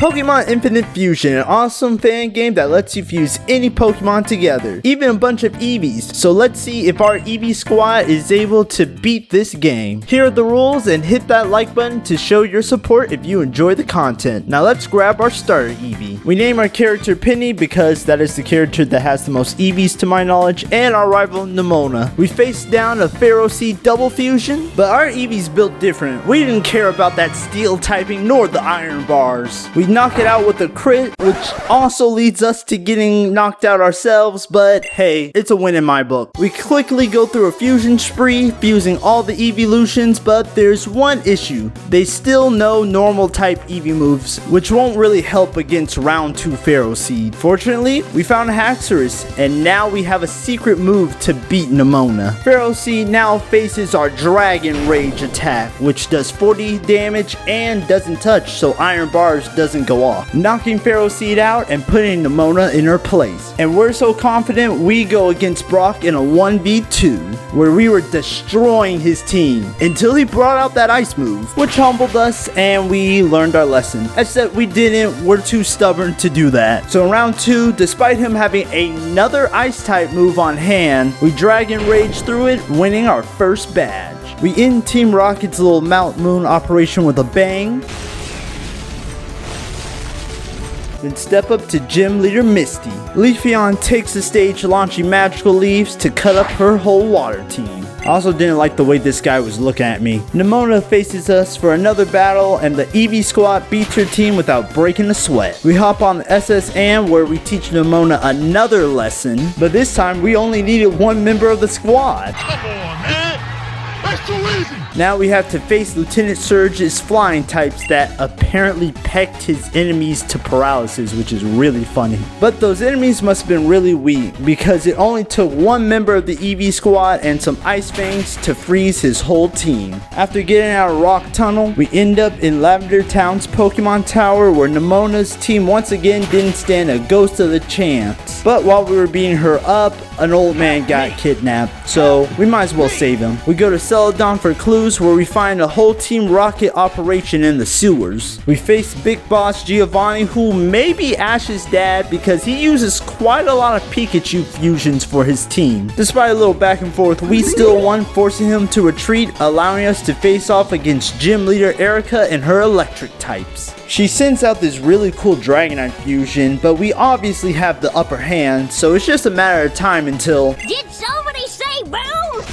Pokemon Infinite Fusion, an awesome fan game that lets you fuse any Pokemon together, even a bunch of Eevees. So let's see if our Eevee squad is able to beat this game. Here are the rules, and hit that like button to show your support if you enjoy the content. Now let's grab our starter Eevee. We name our character Penny because that is the character that has the most Eevees to my knowledge, and our rival Nemona. We face down a Pharaoh Seed double fusion, but our Eevee's built different. We didn't care about that steel typing nor the iron bars. We knock it out with a crit, which also leads us to getting knocked out ourselves, but hey, it's a win in my book. We quickly go through a fusion spree, fusing all the evolutions, but there's one issue. They still know normal type Eevee moves, which won't really help against round 2 Pharaoh Seed. Fortunately, we found a Haxorus, and now we have a secret move to beat Nemona. Pharaoh Seed now faces our Dragon Rage attack, which does 40 damage and doesn't touch, so iron bars doesn't go off, knocking Pharaoh Seed out and putting Nemona in her place. And we're so confident we go against Brock in a 1v2 where we were destroying his team until he brought out that ice move, which humbled us and we learned our lesson. Except we didn't, we're too stubborn to do that. So in round 2, despite him having another ice type move on hand, we Dragon Rage through it, winning our first badge. We end Team Rocket's little Mount Moon operation with a bang, then step up to Gym Leader Misty. Leafeon takes the stage launching magical leaves to cut up her whole water team. I also didn't like the way this guy was looking at me. Nemona faces us for another battle, and the Eevee squad beats her team without breaking a sweat. We hop on the SS Am where we teach Nemona another lesson, but this time we only needed one member of the squad. Come on, man! That's too easy! Now we have to face Lieutenant Surge's flying types that apparently pecked his enemies to paralysis, which is really funny. But those enemies must have been really weak because it only took one member of the Eevee squad and some Ice Fangs to freeze his whole team. After getting out of Rock Tunnel, we end up in Lavender Town's Pokemon Tower where Nemona's team once again didn't stand a ghost of a chance. But while we were beating her up, an old man got kidnapped, so we might as well save him. We go to Celadon for clues where we find a whole Team Rocket operation in the sewers. We face Big Boss Giovanni, who may be Ash's dad because he uses quite a lot of Pikachu fusions for his team. Despite a little back and forth, we still won, forcing him to retreat, allowing us to face off against Gym Leader Erica and her electric types. She sends out this really cool Dragonite fusion, but we obviously have the upper hand, so it's just a matter of time until... Did somebody say boom?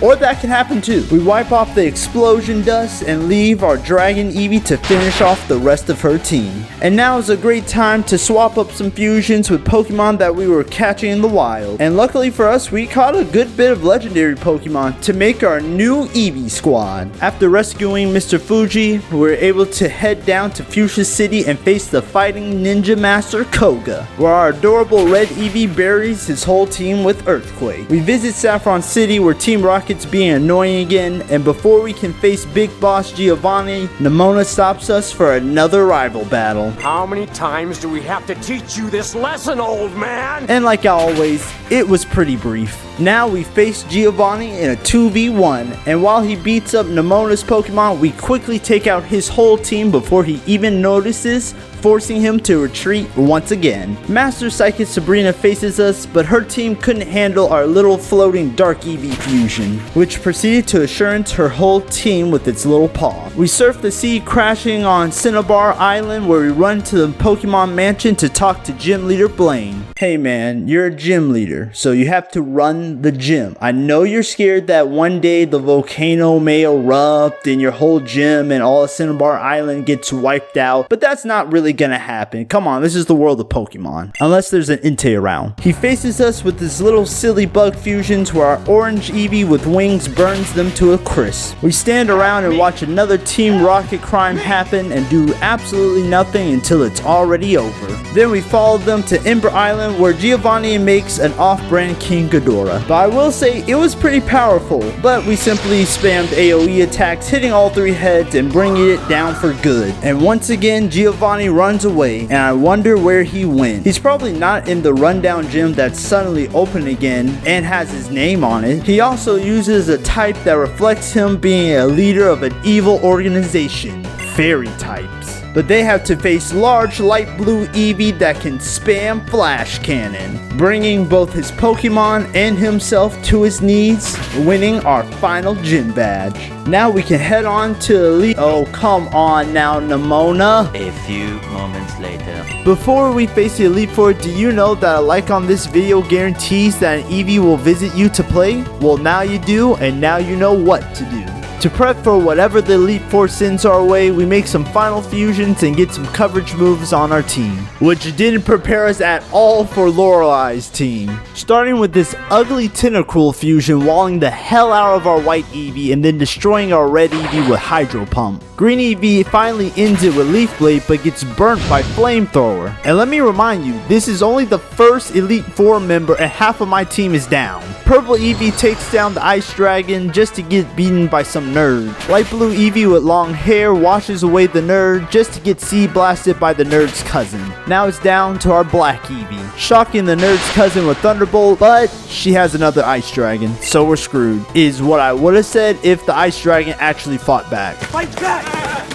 Or that can happen too. We wipe off the explosion dust and leave our Dragon Eevee to finish off the rest of her team. And now is a great time to swap up some fusions with Pokemon that we were catching in the wild. And luckily for us, we caught a good bit of legendary Pokemon to make our new Eevee squad. After rescuing Mr. Fuji, we were able to head down to Fuchsia City and face the fighting ninja master Koga, where our adorable red Eevee buries his whole team with Earthquake. We visit Saffron City where Team Rocket's being annoying again, and before we can face Big Boss Giovanni, Nemona stops us for another rival battle. How many times do we have to teach you this lesson, old man? And like always, it was pretty brief. Now we face Giovanni in a 2v1, and while he beats up Nemona's Pokemon, we quickly take out his whole team before he even notices, forcing him to retreat once again. Master Psychic Sabrina faces us, but her team couldn't handle our little floating Dark Eevee fusion, which proceeded to assurance her whole team with its little paw. We surf the sea, crashing on Cinnabar Island, where we run to the Pokemon Mansion to talk to Gym Leader Blaine. Hey man, you're a gym leader, so you have to run the gym. I know you're scared that one day the volcano may erupt and your whole gym and all of Cinnabar Island gets wiped out, but that's not really gonna happen. Come on, this is the world of Pokemon. Unless there's an Entei around. He faces us with his little silly bug fusions where our orange Eevee with wings burns them to a crisp. We stand around and watch another Team Rocket crime happen and do absolutely nothing until it's already over. Then we follow them to Ember Island where Giovanni makes an off-brand King Ghidorah. But I will say it was pretty powerful, but we simply spammed AoE attacks, hitting all 3 heads and bringing it down for good. And once again, Giovanni runs away, and I wonder where he went. He's probably not in the rundown gym that's suddenly open again and has his name on it. He also uses a type that reflects him being a leader of an evil organization. fairy types. But they have to face large light blue Eevee that can spam Flash Cannon, bringing both his Pokemon and himself to his knees, winning our final gym badge. Now we can head on to Elite. Oh, come on now, Nimona. A few moments later. Before we face the Elite Four, do you know that a like on this video guarantees that an Eevee will visit you to play? Well, now you do, and now you know what to do. To prep for whatever the Elite Four sends our way, we make some final fusions and get some coverage moves on our team, which didn't prepare us at all for Lorelei's team. Starting with this ugly Tentacruel fusion walling the hell out of our white Eevee and then destroying our red Eevee with Hydro Pump. Green Eevee finally ends it with Leaf Blade but gets burnt by Flamethrower. And let me remind you, this is only the first Elite Four member and half of my team is down. Purple Eevee takes down the Ice Dragon just to get beaten by some nerd. Light blue Eevee with long hair washes away the nerd just to get Sea Blasted by the nerd's cousin. Now it's down to our black Eevee, shocking the nerd's cousin with Thunderbolt, but she has another Ice Dragon, so we're screwed, is what I would have said if the Ice Dragon actually fought back. Fight back!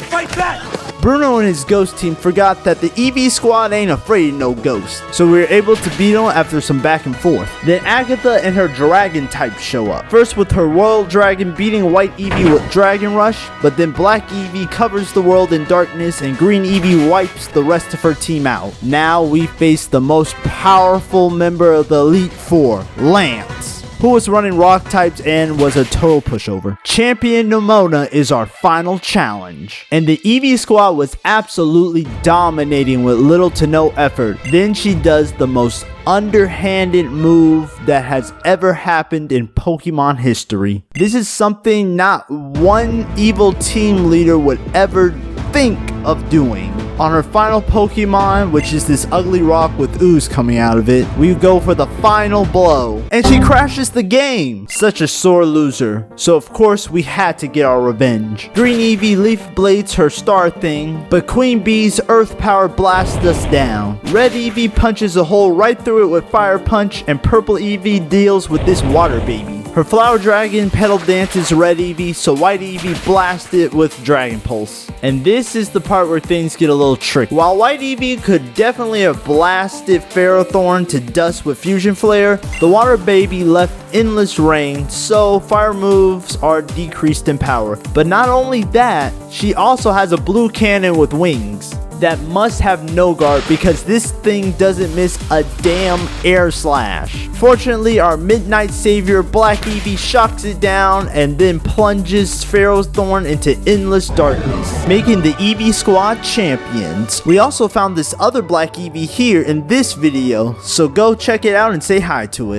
Fight back! Bruno and his ghost team forgot that the Eevee squad ain't afraid of no ghost, so we were able to beat them after some back and forth. Then Agatha and her dragon type show up. First with her Royal Dragon beating white Eevee with Dragon Rush, but then black Eevee covers the world in darkness and green Eevee wipes the rest of her team out. Now we face the most powerful member of the Elite Four, Lance, who was running rock types and was a total pushover. Champion Nimona is our final challenge, and the Eevee squad was absolutely dominating with little to no effort. Then she does the most underhanded move that has ever happened in Pokemon history. This is something not one evil team leader would ever think of doing. On her final Pokemon, which is this ugly rock with ooze coming out of it, we go for the final blow, and she crashes the game. Such a sore loser, so of course we had to get our revenge. Green Eevee Leaf Blades her star thing, but Queen Bee's Earth Power blasts us down. Red Eevee punches a hole right through it with Fire Punch, and Purple Eevee deals with this Water Baby. Her Flower Dragon pedal dances Red Eevee, so White Eevee blasts it with Dragon Pulse. And this is the part where things get a little tricky. While White Eevee could definitely have blasted Ferrothorn to dust with Fusion Flare, the Water Baby left endless rain, so fire moves are decreased in power. But not only that, she also has a blue cannon with wings that must have no guard because this thing doesn't miss a damn air slash. Fortunately, our Midnight Savior Black Eevee shocks it down and then plunges Ferrothorn into endless darkness, making the Eevee squad champions. We also found this other Black Eevee here in this video, so go check it out and say hi to it.